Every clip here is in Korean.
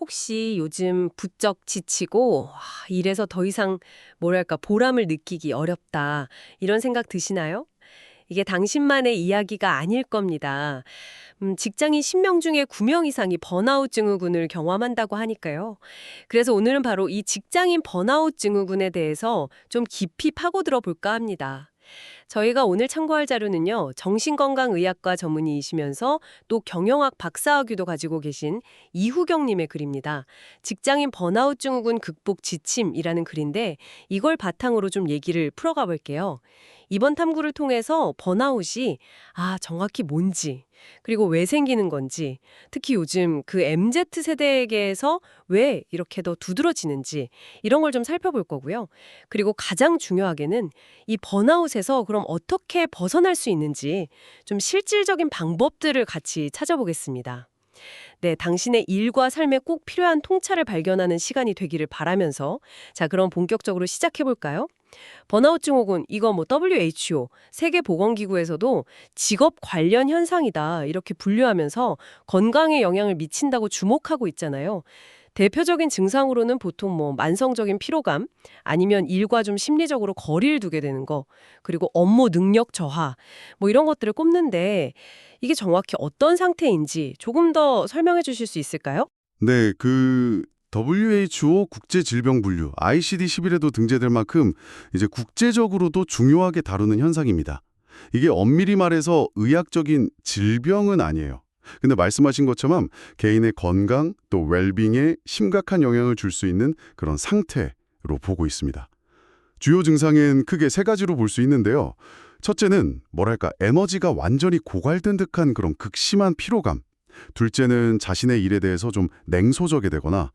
혹시 요즘 부쩍 지치고 일에서 더 이상 뭐랄까 보람을 느끼기 어렵다 이런 생각 드시나요? 이게 당신만의 이야기가 아닐 겁니다. 직장인 10명 중에 9명 이상이 번아웃 증후군을 경험한다고 하니까요. 그래서 오늘은 바로 이 직장인 번아웃 증후군에 대해서 좀 깊이 파고들어 볼까 합니다. 저희가 오늘 참고할 자료는요, 정신건강의학과 전문의이시면서 또 경영학 박사학위도 가지고 계신 이후경님의 글입니다. 직장인 번아웃 증후군 극복 지침이라는 글인데 이걸 바탕으로 좀 얘기를 풀어가 볼게요. 이번 탐구를 통해서 번아웃이 정확히 뭔지, 그리고 왜 생기는 건지, 특히 요즘 그 MZ 세대에게서 왜 이렇게 더 두드러지는지 이런 걸 좀 살펴볼 거고요. 그리고 가장 중요하게는 이 번아웃에서 그럼 어떻게 벗어날 수 있는지 좀 실질적인 방법들을 같이 찾아보겠습니다. 네, 당신의 일과 삶에 꼭 필요한 통찰을 발견하는 시간이 되기를 바라면서 자, 그럼 본격적으로 시작해 볼까요? 번아웃 증후군 이거 WHO 세계보건기구에서도 직업 관련 현상이다 이렇게 분류하면서 건강에 영향을 미친다고 주목하고 있잖아요. 대표적인 증상으로는 보통 만성적인 피로감, 아니면 일과 좀 심리적으로 거리를 두게 되는 거, 그리고 업무 능력 저하, 이런 것들을 꼽는데 이게 정확히 어떤 상태인지 조금 더 설명해 주실 수 있을까요? 네, WHO 국제질병분류 ICD-11에도 등재될 만큼 이제 국제적으로도 중요하게 다루는 현상입니다. 이게 엄밀히 말해서 의학적인 질병은 아니에요. 근데 말씀하신 것처럼 개인의 건강 또 웰빙에 심각한 영향을 줄 수 있는 그런 상태로 보고 있습니다. 주요 증상엔 크게 세 가지로 볼 수 있는데요. 첫째는 에너지가 완전히 고갈된 듯한 그런 극심한 피로감. 둘째는 자신의 일에 대해서 좀 냉소적이 되거나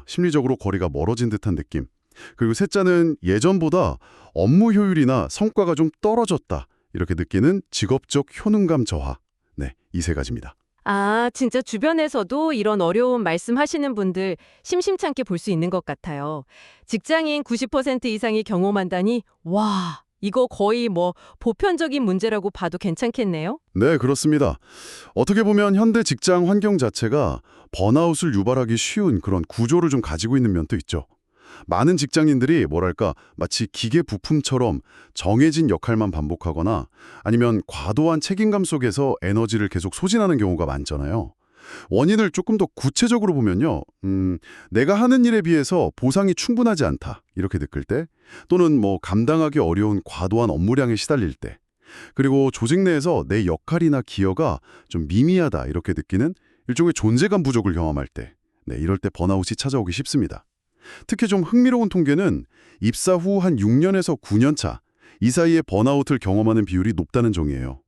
심리적으로 거리가 멀어진 듯한 느낌. 그리고 셋째는 예전보다 업무 효율이나 성과가 좀 떨어졌다. 이렇게 느끼는 직업적 효능감 저하. 네, 이 세 가지입니다. 진짜 주변에서도 이런 어려움 말씀하시는 분들 심심찮게 볼 수 있는 것 같아요. 직장인 90% 이상이 경험한다니, 와, 이거 거의 보편적인 문제라고 봐도 괜찮겠네요? 네, 그렇습니다. 어떻게 보면 현대 직장 환경 자체가 번아웃을 유발하기 쉬운 그런 구조를 좀 가지고 있는 면도 있죠. 많은 직장인들이 마치 기계 부품처럼 정해진 역할만 반복하거나 아니면 과도한 책임감 속에서 에너지를 계속 소진하는 경우가 많잖아요. 원인을 조금 더 구체적으로 보면요. 내가 하는 일에 비해서 보상이 충분하지 않다. 이렇게 느낄 때 또는 감당하기 어려운 과도한 업무량에 시달릴 때 그리고 조직 내에서 내 역할이나 기여가 좀 미미하다. 이렇게 느끼는 일종의 존재감 부족을 경험할 때 네, 이럴 때 번아웃이 찾아오기 쉽습니다. 특히 좀 흥미로운 통계는 입사 후 한 6년에서 9년 차, 이 사이에 번아웃을 경험하는 비율이 높다는 종이에요.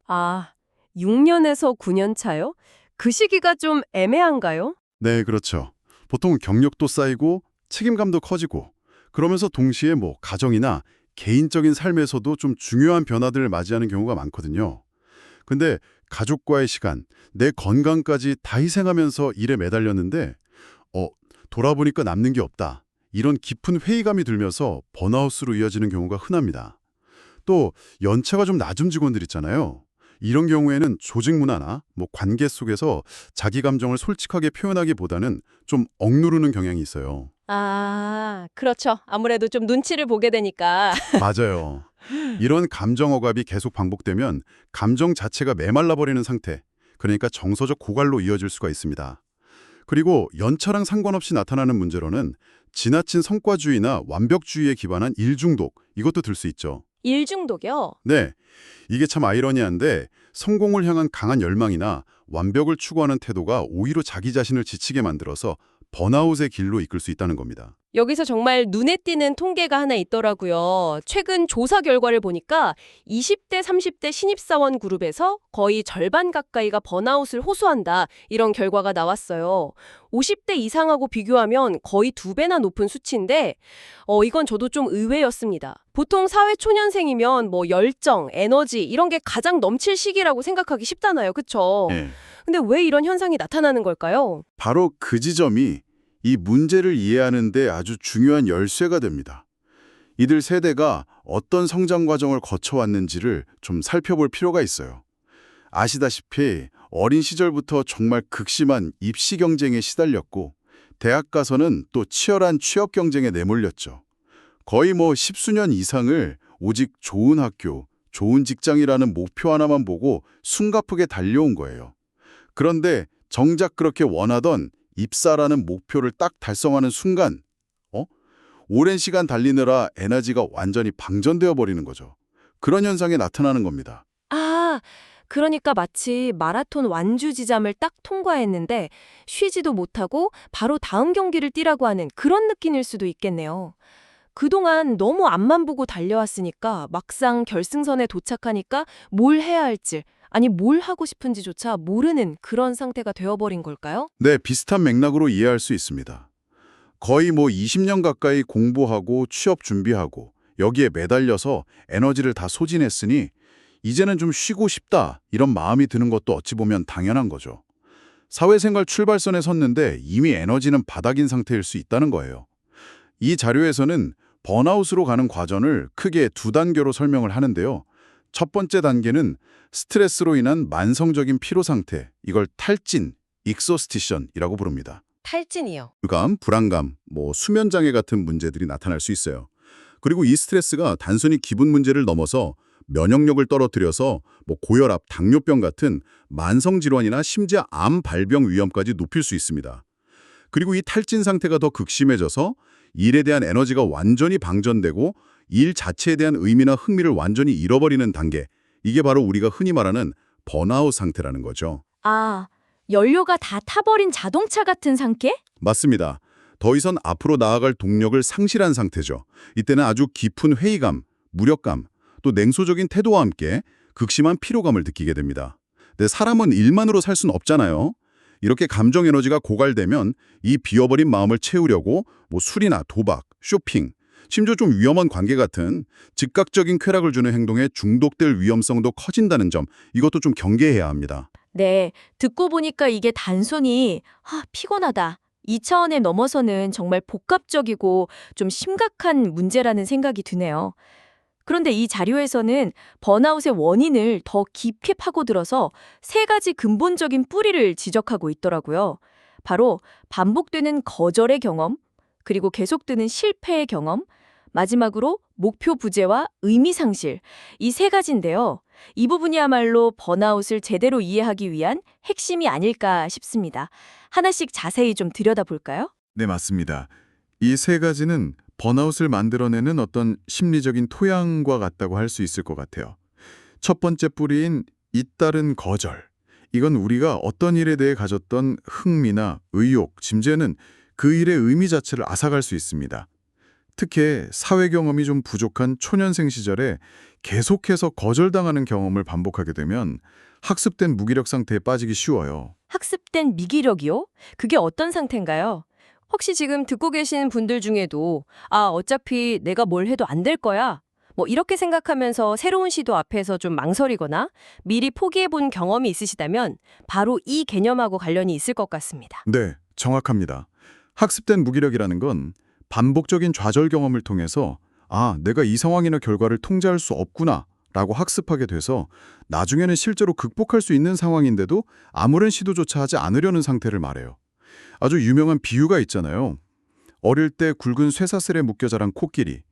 6년에서 9년 차요? 그 시기가 좀 애매한가요? 네, 그렇죠. 보통 경력도 쌓이고 책임감도 커지고 그러면서 동시에 가정이나 개인적인 삶에서도 좀 중요한 변화들을 맞이하는 경우가 많거든요. 근데 가족과의 시간, 내 건강까지 다 희생하면서 일에 매달렸는데 돌아보니까 남는 게 없다. 이런 깊은 회의감이 들면서 번아웃으로 이어지는 경우가 흔합니다. 또 연차가 좀 낮은 직원들 있잖아요. 이런 경우에는 조직 문화나 관계 속에서 자기 감정을 솔직하게 표현하기보다는 좀 억누르는 경향이 있어요. 그렇죠. 아무래도 좀 눈치를 보게 되니까. 맞아요. 이런 감정 억압이 계속 반복되면 감정 자체가 메말라 버리는 상태, 그러니까 정서적 고갈로 이어질 수가 있습니다. 그리고 연차랑 상관없이 나타나는 문제로는 지나친 성과주의나 완벽주의에 기반한 일중독, 이것도 들 수 있죠. 일 중독이요? 네, 이게 참 아이러니한데 성공을 향한 강한 열망이나 완벽을 추구하는 태도가 오히려 자기 자신을 지치게 만들어서 번아웃의 길로 이끌 수 있다는 겁니다. 여기서 정말 눈에 띄는 통계가 하나 있더라고요. 최근 조사 결과를 보니까 20대, 30대 신입사원 그룹에서 거의 절반 가까이가 번아웃을 호소한다. 이런 결과가 나왔어요. 50대 이상하고 비교하면 거의 2배나 높은 수치인데 이건 저도 좀 의외였습니다. 보통 사회 초년생이면 열정, 에너지 이런 게 가장 넘칠 시기라고 생각하기 쉽잖아요. 그쵸? 네. 근데 왜 이런 현상이 나타나는 걸까요? 바로 그 지점이 이 문제를 이해하는 데 아주 중요한 열쇠가 됩니다. 이들 세대가 어떤 성장 과정을 거쳐왔는지를 좀 살펴볼 필요가 있어요. 아시다시피 어린 시절부터 정말 극심한 입시 경쟁에 시달렸고 대학 가서는 또 치열한 취업 경쟁에 내몰렸죠. 거의 뭐 십수년 이상을 오직 좋은 학교, 좋은 직장이라는 목표 하나만 보고 숨가쁘게 달려온 거예요. 그런데 정작 그렇게 원하던 입사라는 목표를 딱 달성하는 순간, 오랜 시간 달리느라 에너지가 완전히 방전되어 버리는 거죠. 그런 현상이 나타나는 겁니다. 아, 그러니까 마치 마라톤 완주 지점을 딱 통과했는데 쉬지도 못하고 바로 다음 경기를 뛰라고 하는 그런 느낌일 수도 있겠네요. 그동안 너무 앞만 보고 달려왔으니까 막상 결승선에 도착하니까 뭘 해야 할지, 아니 뭘 하고 싶은지조차 모르는 그런 상태가 되어버린 걸까요? 네, 비슷한 맥락으로 이해할 수 있습니다. 거의 뭐 20년 가까이 공부하고 취업 준비하고 여기에 매달려서 에너지를 다 소진했으니 이제는 좀 쉬고 싶다 이런 마음이 드는 것도 어찌 보면 당연한 거죠. 사회생활 출발선에 섰는데 이미 에너지는 바닥인 상태일 수 있다는 거예요. 이 자료에서는 번아웃으로 가는 과정을 크게 두 단계로 설명을 하는데요. 첫 번째 단계는 스트레스로 인한 만성적인 피로 상태, 이걸 탈진, 익소스티션이라고 부릅니다. 탈진이요. 불감, 불안감, 수면 장애 같은 문제들이 나타날 수 있어요. 그리고 이 스트레스가 단순히 기분 문제를 넘어서 면역력을 떨어뜨려서 고혈압, 당뇨병 같은 만성 질환이나 심지어 암 발병 위험까지 높일 수 있습니다. 그리고 이 탈진 상태가 더 극심해져서 일에 대한 에너지가 완전히 방전되고 일 자체에 대한 의미나 흥미를 완전히 잃어버리는 단계. 이게 바로 우리가 흔히 말하는 번아웃 상태라는 거죠. 아, 연료가 다 타버린 자동차 같은 상태? 맞습니다. 더 이상 앞으로 나아갈 동력을 상실한 상태죠. 이때는 아주 깊은 회의감, 무력감, 또 냉소적인 태도와 함께 극심한 피로감을 느끼게 됩니다. 근데 사람은 일만으로 살 수는 없잖아요. 이렇게 감정 에너지가 고갈되면 이 비어버린 마음을 채우려고 술이나 도박, 쇼핑, 심지어 좀 위험한 관계 같은 즉각적인 쾌락을 주는 행동에 중독될 위험성도 커진다는 점, 이것도 좀 경계해야 합니다. 네, 듣고 보니까 이게 단순히 피곤하다. 이 차원에 넘어서는 정말 복합적이고 좀 심각한 문제라는 생각이 드네요. 그런데 이 자료에서는 번아웃의 원인을 더 깊이 파고들어서 세 가지 근본적인 뿌리를 지적하고 있더라고요. 바로 반복되는 거절의 경험, 그리고 계속되는 실패의 경험, 마지막으로 목표 부재와 의미 상실, 이 세 가지인데요. 이 부분이야말로 번아웃을 제대로 이해하기 위한 핵심이 아닐까 싶습니다. 하나씩 자세히 좀 들여다볼까요? 네, 맞습니다. 이 세 가지는 번아웃을 만들어내는 어떤 심리적인 토양과 같다고 할 수 있을 것 같아요. 첫 번째 뿌리인 잇따른 거절. 이건 우리가 어떤 일에 대해 가졌던 흥미나 의욕, 심지어는 그 일의 의미 자체를 앗아갈 수 있습니다. 특히 사회 경험이 좀 부족한 초년생 시절에 계속해서 거절당하는 경험을 반복하게 되면 학습된 무기력 상태에 빠지기 쉬워요. 학습된 미기력이요? 그게 어떤 상태인가요? 혹시 지금 듣고 계신 분들 중에도 어차피 내가 뭘 해도 안 될 거야. 이렇게 생각하면서 새로운 시도 앞에서 좀 망설이거나 미리 포기해본 경험이 있으시다면 바로 이 개념하고 관련이 있을 것 같습니다. 네, 정확합니다. 학습된 무기력이라는 건 반복적인 좌절 경험을 통해서 내가 이 상황이나 결과를 통제할 수 없구나 라고 학습하게 돼서 나중에는 실제로 극복할 수 있는 상황인데도 아무런 시도조차 하지 않으려는 상태를 말해요. 아주 유명한 비유가 있잖아요. 어릴 때 굵은 쇠사슬에 묶여 자란 코끼리.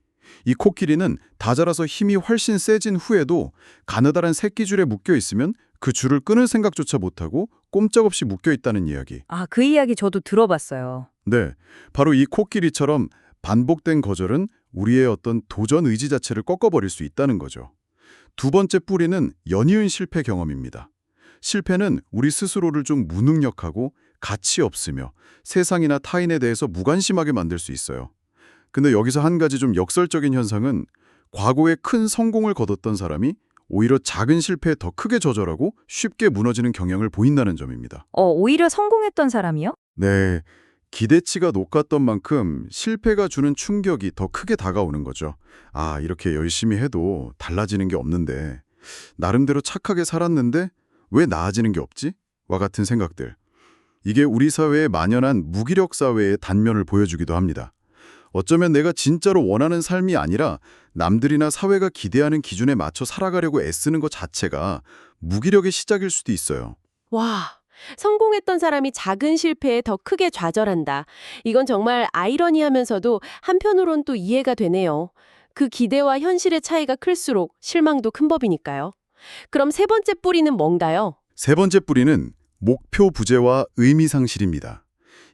이 코끼리는 다 자라서 힘이 훨씬 세진 후에도 가느다란 새끼줄에 묶여 있으면 그 줄을 끊을 생각조차 못하고 꼼짝없이 묶여 있다는 이야기. 그 이야기 저도 들어봤어요. 네, 바로 이 코끼리처럼 반복된 거절은 우리의 어떤 도전 의지 자체를 꺾어버릴 수 있다는 거죠. 두 번째 뿌리는 연이은 실패 경험입니다. 실패는 우리 스스로를 좀 무능력하고 가치 없으며 세상이나 타인에 대해서 무관심하게 만들 수 있어요. 근데 여기서 한 가지 좀 역설적인 현상은 과거에 큰 성공을 거뒀던 사람이 오히려 작은 실패에 더 크게 좌절하고 쉽게 무너지는 경향을 보인다는 점입니다. 오히려 성공했던 사람이요? 네, 기대치가 높았던 만큼 실패가 주는 충격이 더 크게 다가오는 거죠. 이렇게 열심히 해도 달라지는 게 없는데, 나름대로 착하게 살았는데 왜 나아지는 게 없지? 와 같은 생각들. 이게 우리 사회에 만연한 무기력 사회의 단면을 보여주기도 합니다. 어쩌면 내가 진짜로 원하는 삶이 아니라 남들이나 사회가 기대하는 기준에 맞춰 살아가려고 애쓰는 것 자체가 무기력의 시작일 수도 있어요. 와, 성공했던 사람이 작은 실패에 더 크게 좌절한다. 이건 정말 아이러니하면서도 한편으론 또 이해가 되네요. 그 기대와 현실의 차이가 클수록 실망도 큰 법이니까요. 그럼 세 번째 뿌리는 뭔가요? 세 번째 뿌리는 목표 부재와 의미 상실입니다.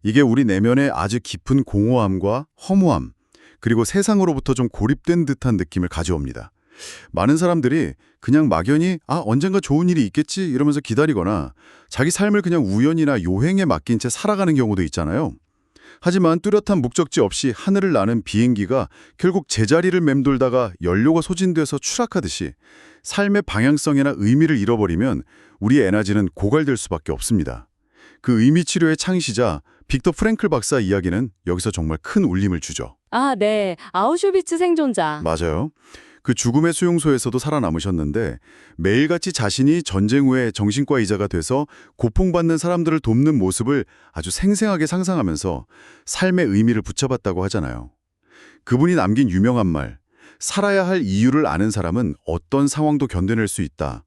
이게 우리 내면의 아주 깊은 공허함과 허무함, 그리고 세상으로부터 좀 고립된 듯한 느낌을 가져옵니다. 많은 사람들이 그냥 막연히 언젠가 좋은 일이 있겠지 이러면서 기다리거나 자기 삶을 그냥 우연이나 요행에 맡긴 채 살아가는 경우도 있잖아요. 하지만 뚜렷한 목적지 없이 하늘을 나는 비행기가 결국 제자리를 맴돌다가 연료가 소진돼서 추락하듯이 삶의 방향성이나 의미를 잃어버리면 우리의 에너지는 고갈될 수밖에 없습니다. 그 의미 치료의 창시자 빅터 프랭클 박사 이야기는 여기서 정말 큰 울림을 주죠. 아, 네. 아우슈비츠 생존자. 맞아요. 그 죽음의 수용소에서도 살아남으셨는데 매일같이 자신이 전쟁 후에 정신과 의자가 돼서 고통받는 사람들을 돕는 모습을 아주 생생하게 상상하면서 삶의 의미를 붙잡았다고 하잖아요. 그분이 남긴 유명한 말, 살아야 할 이유를 아는 사람은 어떤 상황도 견뎌낼 수 있다.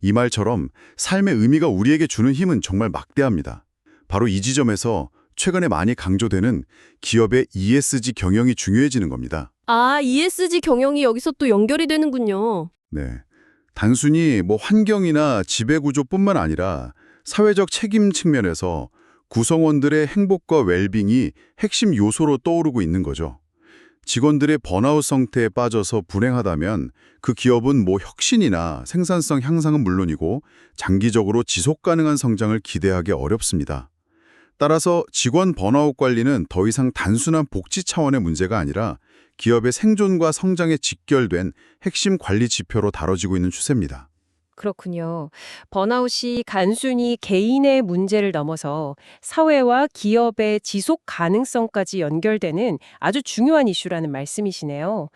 이 말처럼 삶의 의미가 우리에게 주는 힘은 정말 막대합니다. 바로 이 지점에서 최근에 많이 강조되는 기업의 ESG 경영이 중요해지는 겁니다. 아, ESG 경영이 여기서 또 연결이 되는군요. 네. 단순히 환경이나 지배구조뿐만 아니라 사회적 책임 측면에서 구성원들의 행복과 웰빙이 핵심 요소로 떠오르고 있는 거죠. 직원들의 번아웃 상태에 빠져서 불행하다면 그 기업은 혁신이나 생산성 향상은 물론이고 장기적으로 지속 가능한 성장을 기대하기 어렵습니다. 따라서 직원 번아웃 관리는 더 이상 단순한 복지 차원의 문제가 아니라 기업의 생존과 성장에 직결된 핵심 관리 지표로 다뤄지고 있는 추세입니다. 그렇군요. 번아웃이 단순히 개인의 문제를 넘어서 사회와 기업의 지속 가능성까지 연결되는 아주 중요한 이슈라는 말씀이시네요.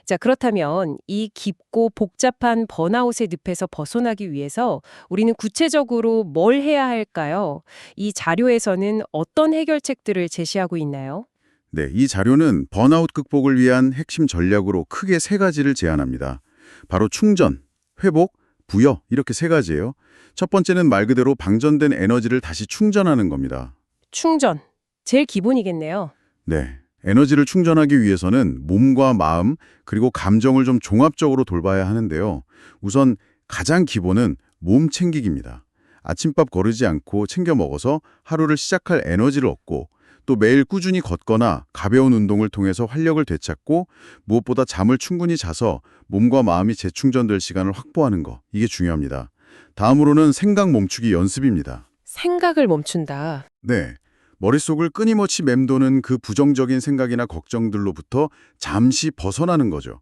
자, 그렇다면 이 깊고 복잡한 번아웃의 늪에서 벗어나기 위해서 우리는 구체적으로 뭘 해야 할까요? 이 자료에서는 어떤 해결책들을 제시하고 있나요? 네, 이 자료는 번아웃 극복을 위한 핵심 전략으로 크게 세 가지를 제안합니다. 바로 충전, 회복, 부여 이렇게 세 가지예요. 첫 번째는 말 그대로 방전된 에너지를 다시 충전하는 겁니다. 충전. 제일 기본이겠네요. 네, 에너지를 충전하기 위해서는 몸과 마음 그리고 감정을 좀 종합적으로 돌봐야 하는데요. 우선 가장 기본은 몸 챙기기입니다. 아침밥 거르지 않고 챙겨 먹어서 하루를 시작할 에너지를 얻고 또 매일 꾸준히 걷거나 가벼운 운동을 통해서 활력을 되찾고 무엇보다 잠을 충분히 자서 몸과 마음이 재충전될 시간을 확보하는 거, 이게 중요합니다. 다음으로는 생각 멈추기 연습입니다. 생각을 멈춘다. 네, 머릿속을 끊임없이 맴도는 그 부정적인 생각이나 걱정들로부터 잠시 벗어나는 거죠.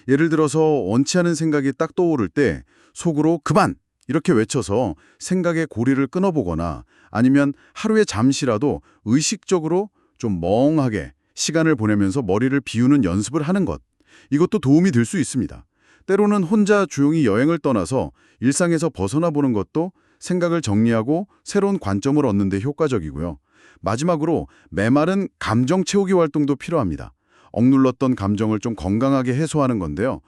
예를 들어서 원치 않은 생각이 딱 떠오를 때 속으로 그만! 이렇게 외쳐서 생각의 고리를 끊어보거나 아니면 하루에 잠시라도 의식적으로 좀 멍하게 시간을 보내면서 머리를 비우는 연습을 하는 것. 이것도 도움이 될 수 있습니다. 때로는 혼자 조용히 여행을 떠나서 일상에서 벗어나 보는 것도 생각을 정리하고 새로운 관점을 얻는 데 효과적이고요. 마지막으로 메마른 감정 채우기 활동도 필요합니다. 억눌렀던 감정을 좀 건강하게 해소하는 건데요.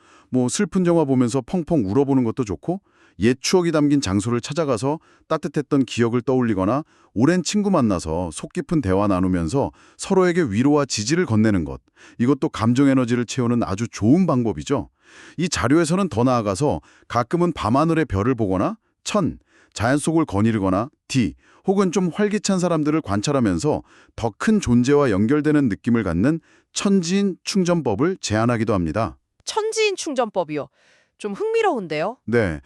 슬픈 영화 보면서 펑펑 울어보는 것도 좋고 옛 추억이 담긴 장소를 찾아가서 따뜻했던 기억을 떠올리거나 오랜 친구 만나서 속 깊은 대화 나누면서 서로에게 위로와 지지를 건네는 것. 이것도 감정 에너지를 채우는 아주 좋은 방법이죠. 이 자료에서는 더 나아가서 가끔은 밤하늘의 별을 보거나 자연 속을 거닐거나 혹은 좀 활기찬 사람들을 관찰하면서 더 큰 존재와 연결되는 느낌을 갖는 천지인 충전법을 제안하기도 합니다. 천지인 충전법이요. 좀 흥미로운데요. 네,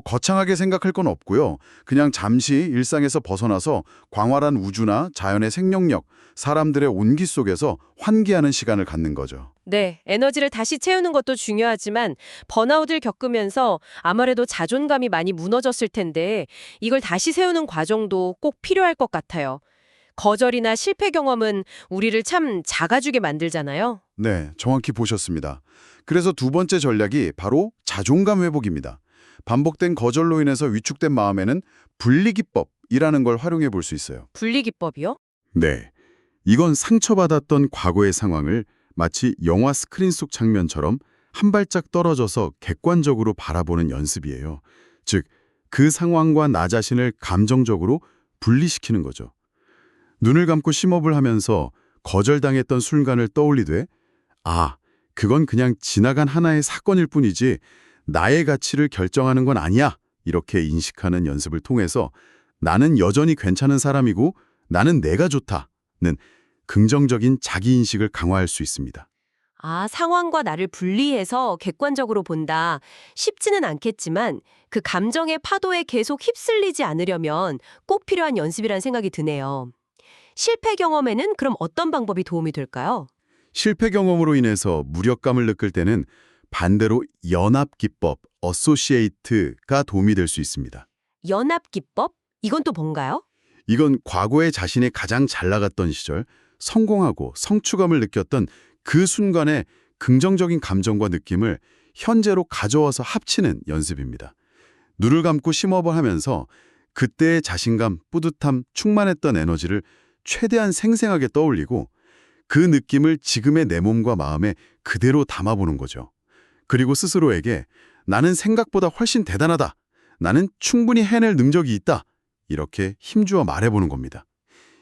거창하게 생각할 건 없고요. 그냥 잠시 일상에서 벗어나서 광활한 우주나 자연의 생명력, 사람들의 온기 속에서 환기하는 시간을 갖는 거죠. 네, 에너지를 다시 채우는 것도 중요하지만 번아웃을 겪으면서 아무래도 자존감이 많이 무너졌을 텐데 이걸 다시 세우는 과정도 꼭 필요할 것 같아요. 거절이나 실패 경험은 우리를 참 작아지게 만들잖아요. 네, 정확히 보셨습니다. 그래서 두 번째 전략이 바로 자존감 회복입니다. 반복된 거절로 인해서 위축된 마음에는 분리기법이라는 걸 활용해 볼 수 있어요. 분리기법이요? 네, 이건 상처받았던 과거의 상황을 마치 영화 스크린 속 장면처럼 한 발짝 떨어져서 객관적으로 바라보는 연습이에요. 즉, 그 상황과 나 자신을 감정적으로 분리시키는 거죠. 눈을 감고 심호흡을 하면서 거절당했던 순간을 떠올리되 아, 그건 그냥 지나간 하나의 사건일 뿐이지 나의 가치를 결정하는 건 아니야. 이렇게 인식하는 연습을 통해서 나는 여전히 괜찮은 사람이고 나는 내가 좋다는 긍정적인 자기인식을 강화할 수 있습니다. 아, 상황과 나를 분리해서 객관적으로 본다. 쉽지는 않겠지만 그 감정의 파도에 계속 휩쓸리지 않으려면 꼭 필요한 연습이란 생각이 드네요. 실패 경험에는 그럼 어떤 방법이 도움이 될까요? 실패 경험으로 인해서 무력감을 느낄 때는 반대로 연합 기법, 어소시에이트가 도움이 될 수 있습니다. 연합 기법? 이건 또 뭔가요? 이건 과거에 자신이 가장 잘 나갔던 시절, 성공하고 성취감을 느꼈던 그 순간의 긍정적인 감정과 느낌을 현재로 가져와서 합치는 연습입니다. 눈을 감고 심호흡을 하면서 그때의 자신감, 뿌듯함, 충만했던 에너지를 최대한 생생하게 떠올리고 그 느낌을 지금의 내 몸과 마음에 그대로 담아보는 거죠. 그리고 스스로에게 나는 생각보다 훨씬 대단하다. 나는 충분히 해낼 능력이 있다. 이렇게 힘주어 말해보는 겁니다.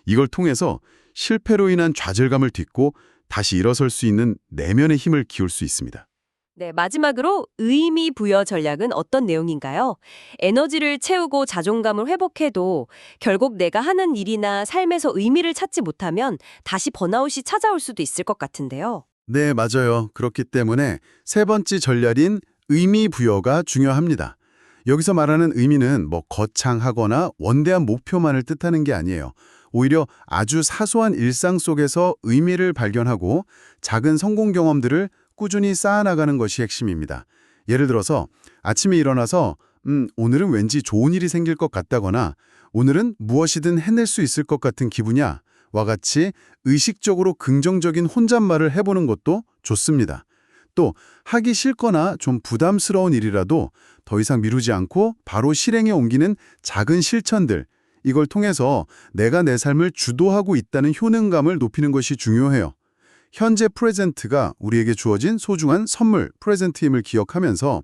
이걸 통해서 실패로 인한 좌절감을 딛고 다시 일어설 수 있는 내면의 힘을 키울 수 있습니다. 네, 마지막으로 의미 부여 전략은 어떤 내용인가요? 에너지를 채우고 자존감을 회복해도 결국 내가 하는 일이나 삶에서 의미를 찾지 못하면 다시 번아웃이 찾아올 수도 있을 것 같은데요. 네, 맞아요. 그렇기 때문에 세 번째 전략인 의미 부여가 중요합니다. 여기서 말하는 의미는 거창하거나 원대한 목표만을 뜻하는 게 아니에요. 오히려 아주 사소한 일상 속에서 의미를 발견하고 작은 성공 경험들을 꾸준히 쌓아나가는 것이 핵심입니다. 예를 들어서 아침에 일어나서 오늘은 왠지 좋은 일이 생길 것 같다거나 오늘은 무엇이든 해낼 수 있을 것 같은 기분이야 와 같이 의식적으로 긍정적인 혼잣말을 해보는 것도 좋습니다. 또 하기 싫거나 좀 부담스러운 일이라도 더 이상 미루지 않고 바로 실행에 옮기는 작은 실천들, 이걸 통해서 내가 내 삶을 주도하고 있다는 효능감을 높이는 것이 중요해요. 현재 프레젠트가 우리에게 주어진 소중한 선물, 프레젠트임을 기억하면서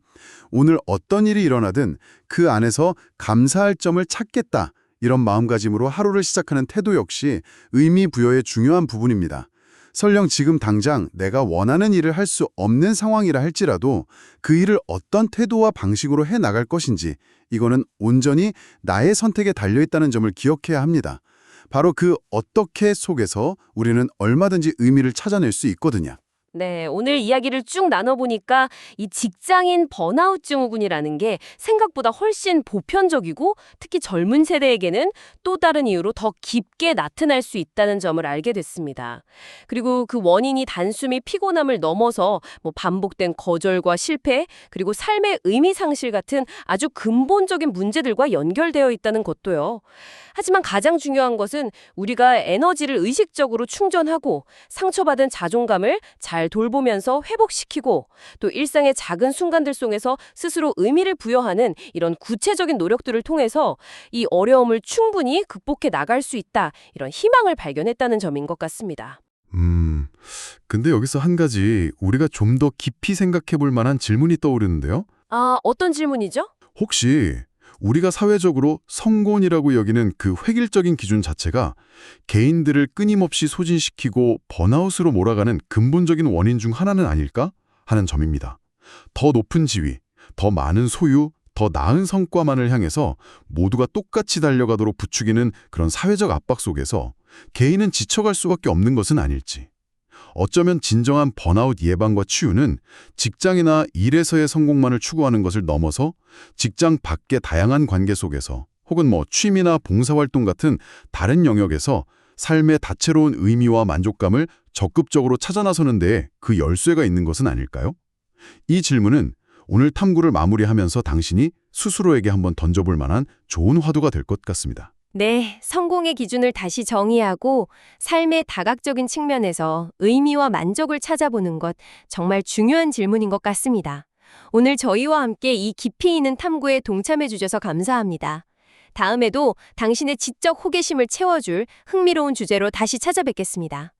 오늘 어떤 일이 일어나든 그 안에서 감사할 점을 찾겠다. 이런 마음가짐으로 하루를 시작하는 태도 역시 의미 부여의 중요한 부분입니다. 설령 지금 당장 내가 원하는 일을 할 수 없는 상황이라 할지라도 그 일을 어떤 태도와 방식으로 해나갈 것인지 이거는 온전히 나의 선택에 달려있다는 점을 기억해야 합니다. 바로 그 어떻게 속에서 우리는 얼마든지 의미를 찾아낼 수 있거든요. 네, 오늘 이야기를 쭉 나눠보니까 이 직장인 번아웃 증후군이라는 게 생각보다 훨씬 보편적이고 특히 젊은 세대에게는 또 다른 이유로 더 깊게 나타날 수 있다는 점을 알게 됐습니다. 그리고 그 원인이 단숨이 피곤함을 넘어서 반복된 거절과 실패, 그리고 삶의 의미 상실 같은 아주 근본적인 문제들과 연결되어 있다는 것도요. 하지만 가장 중요한 것은 우리가 에너지를 의식적으로 충전하고 상처받은 자존감을 잘 돌보면서 회복시키고 또 일상의 작은 순간들 속에서 스스로 의미를 부여하는 이런 구체적인 노력들을 통해서 이 어려움을 충분히 극복해 나갈 수 있다. 이런 희망을 발견했다는 점인 것 같습니다. 근데 여기서 한 가지 우리가 좀 더 깊이 생각해 볼 만한 질문이 떠오르는데요. 아, 어떤 질문이죠? 혹시 우리가 사회적으로 성공이라고 여기는 그 획일적인 기준 자체가 개인들을 끊임없이 소진시키고 번아웃으로 몰아가는 근본적인 원인 중 하나는 아닐까 하는 점입니다. 더 높은 지위, 더 많은 소유, 더 나은 성과만을 향해서 모두가 똑같이 달려가도록 부추기는 그런 사회적 압박 속에서 개인은 지쳐갈 수밖에 없는 것은 아닐지. 어쩌면 진정한 번아웃 예방과 치유는 직장이나 일에서의 성공만을 추구하는 것을 넘어서 직장 밖의 다양한 관계 속에서 혹은 취미나 봉사활동 같은 다른 영역에서 삶의 다채로운 의미와 만족감을 적극적으로 찾아 나서는 데에 그 열쇠가 있는 것은 아닐까요? 이 질문은 오늘 탐구를 마무리하면서 당신이 스스로에게 한번 던져볼 만한 좋은 화두가 될 것 같습니다. 네, 성공의 기준을 다시 정의하고 삶의 다각적인 측면에서 의미와 만족을 찾아보는 것 정말 중요한 질문인 것 같습니다. 오늘 저희와 함께 이 깊이 있는 탐구에 동참해 주셔서 감사합니다. 다음에도 당신의 지적 호기심을 채워줄 흥미로운 주제로 다시 찾아뵙겠습니다.